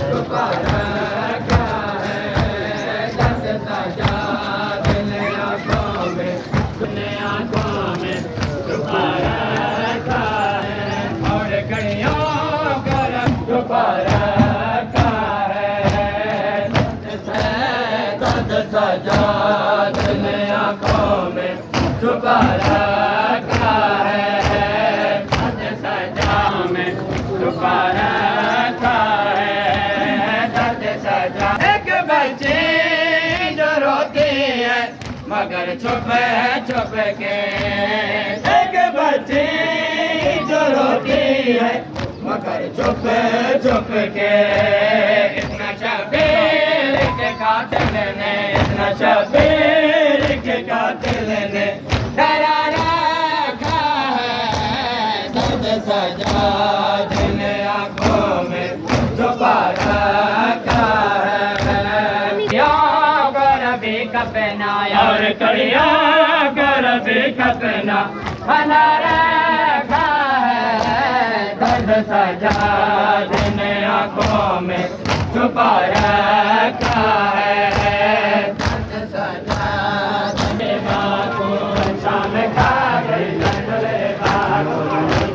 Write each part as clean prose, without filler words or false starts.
छुपा रखा है दर्द सजा दिल आंखों में तूने आंखों में छुपा रखा है और कड़ियों करम छुपा रखा है दर्द सजा दिल आंखों में छुपा रखा है दर्द सजा में छुपा रखा है दर्द सजा एक बच्चे जो रोती है मगर छुप के एक बच्ची जो रोती है मगर छुप के इतना शबीर के कातिल ने इतना शबीर के कातिल ने डरा रखा है दर्द सजा दिल आंखों में छुपा रखा है कपना और कड़िया कर भी कपना बना रखा है दर्द सजा दिन आंखों में छुपा रखा है दर्द सजा दिन आंखों शाम खा गई नजरे बागो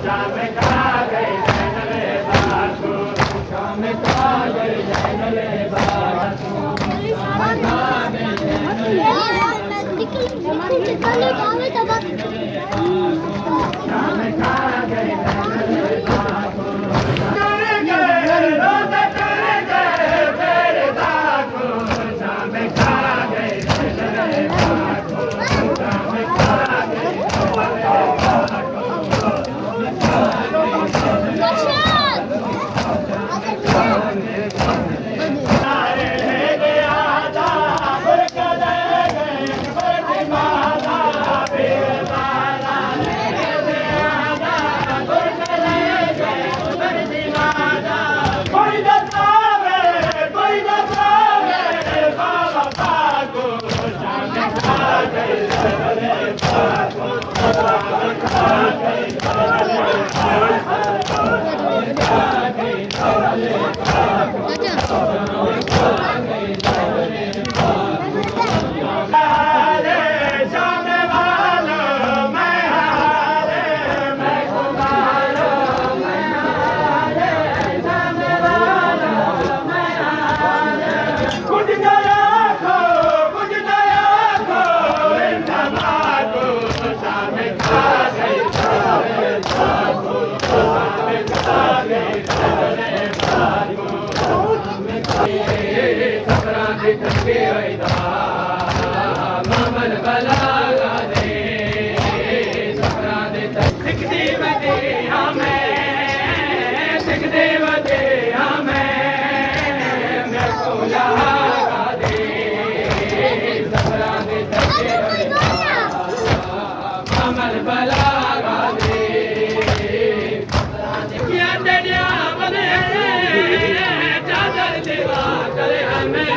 शाम खा गई नजरे बागो शाम खा गई नजरे बागो मामल बला दे सपना दे सिख देवते हमें सिख देवते हमें मैं को लगा दे सपना दे मामल बला दे क्या दरिया बने चादर देवा करे हमें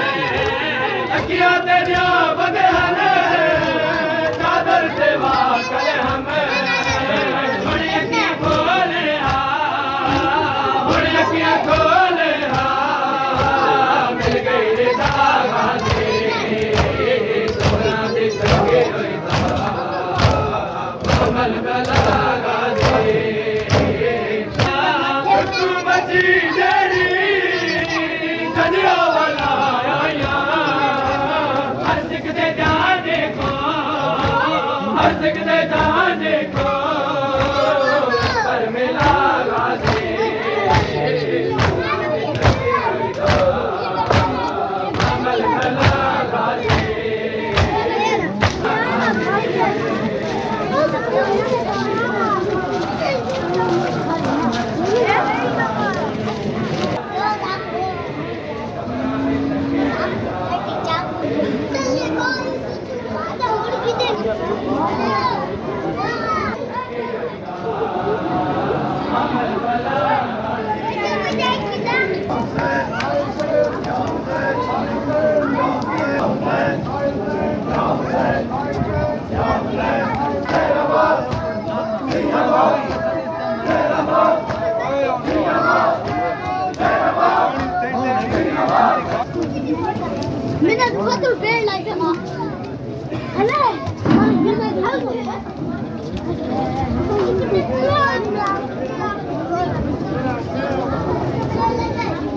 अकिया दरिया बने चादर सेवा करे हमें अखियां खोले अखियां खोले मिल गई रे दागा दे सोना दे सके कमल लगा दे तू बची जड़ी दुनिया वाला आया हर सिख दे जाने को हर सिख दे जाने को पर मिला दे कमल लगा दे चल मैंने बहुत पेड़ लाए मां अरे ये मैं घर गया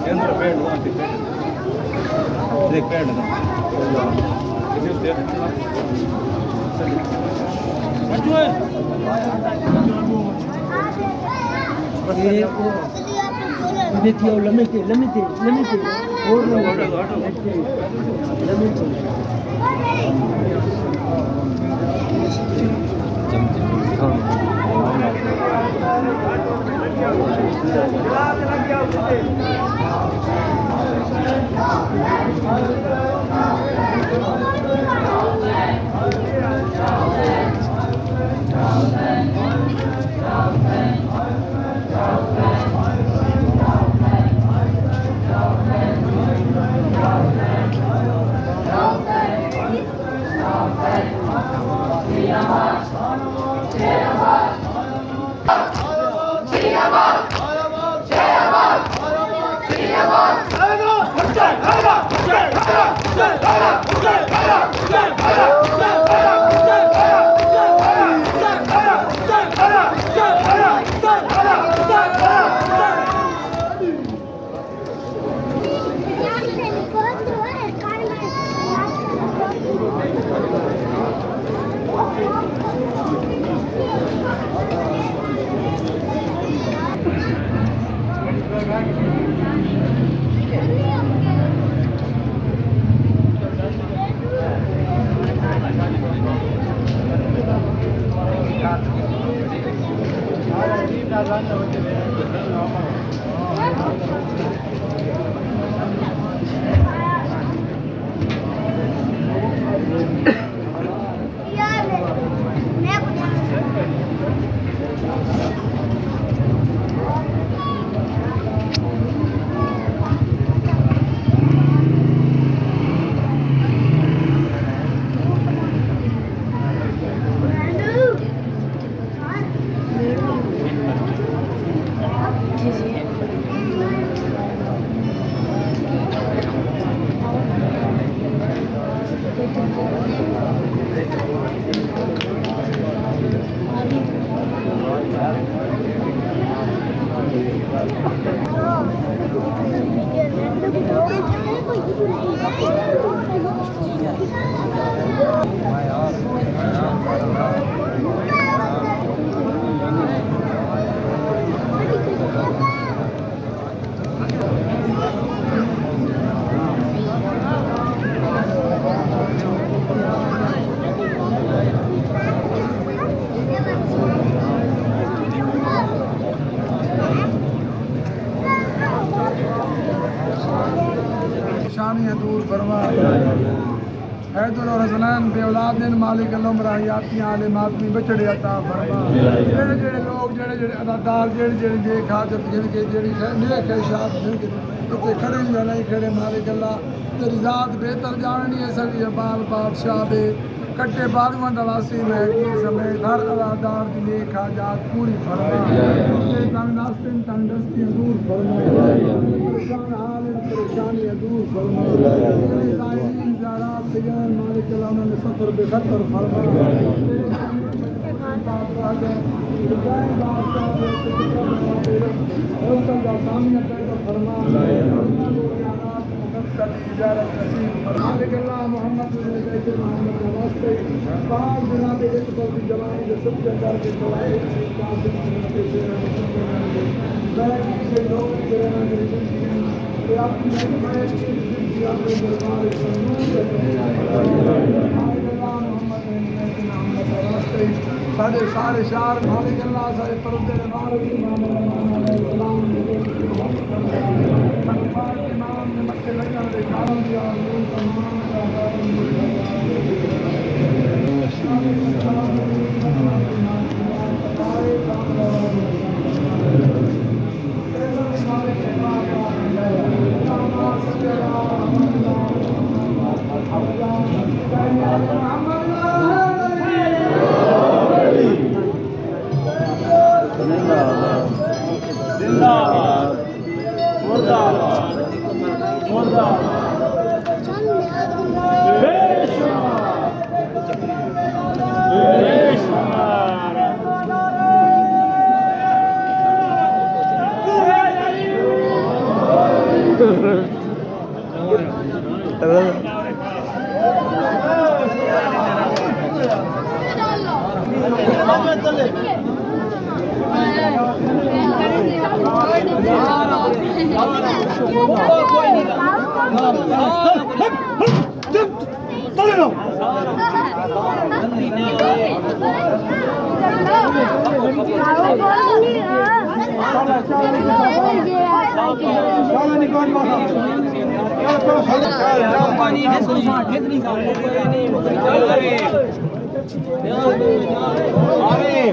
केंद्र पेड़ वहां पे देख पेड़ ना किसी से देखिए लम्बे और शानियाँ दूर फरमा हैदर और हसनैन बे औलाद मालिक अल्लाह हयाती आले मातमी बचड़े अता फरमा जेड़े जेड़े लोग जेड़े जेड़े अदादार जेड़े जेड़े नेक हाजत जिनके जेड़ी नेक खैशात जिनके तो खड़े या नहीं खड़े मालिक अल्लाह तेरी ज़ात बेहतर जाननी है सभी बाल बादशाह दे कट्टे बालुआं दा वासी महकीर समेत हर अदादार दी नेक हाजात पूरी फरमा तंग नास्तिन तंग दस्तियां दूर फरमा परेशान हाल परेशानियां दूर फरमा साईं ज़ारात तैयार मालिक अल्लाह ने सफर बेखतर फरमा मोहम्मद साढ़े सारे शार मालिक अल्लाह सारे परदे नाम ने मक्के लगन दे कारण दिया जिंदाबाद मुर्दाबाद मुर्दाबाद अरे